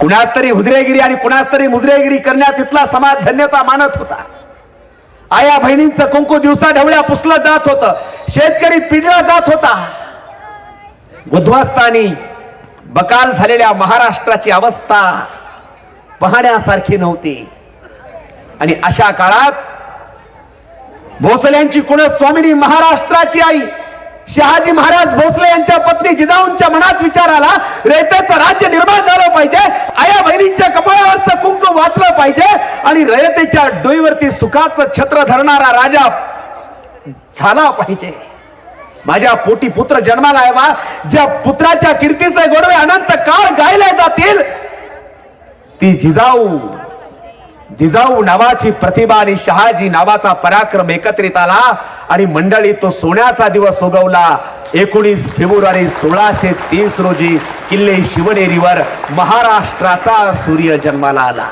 कुणास तरी हुजरेगिरी आणि कुणास तरी मुजरेगिरी करण्यात इथला समाज धन्यता मानत होता. आया बहिणींचं कुंकू दिवसा ढवळ्या पुसलं जात होतं. शेतकरी पिडला जात होता. उद्ध्वस्तानी बकाल झालेल्या महाराष्ट्राची अवस्था पाहण्यासारखी नव्हती. आणि अशा काळात भोसल्यांची कुलस्वामिनी महाराष्ट्राची आई शहाजी महाराज भोसले यांच्या पत्नी जिजाऊंच्या मनात विचार आला, रयतेचं राज्य निर्माण झालं पाहिजे, आया बहिणींच्या कपाळावरचं कुंकू वाचलं पाहिजे आणि रयतेच्या डोईवरती सुखाचं छत्र धरणारा राजा झाला पाहिजे. माझ्या पोटी पुत्र जन्माला यावा, ज्या पुत्राच्या कीर्तीचे गोडवे अनंत काळ गायले जातील ती जिजाऊ नावाची प्रतिभा आणि शहाजी नावाचा पराक्रम एकत्रित आला आणि मंडळी तो सोन्याचा दिवस उगवला. 19 फेब्रुवारी 1630 रोजी किल्ले शिवनेरीवर महाराष्ट्राचा सूर्य जन्माला आला.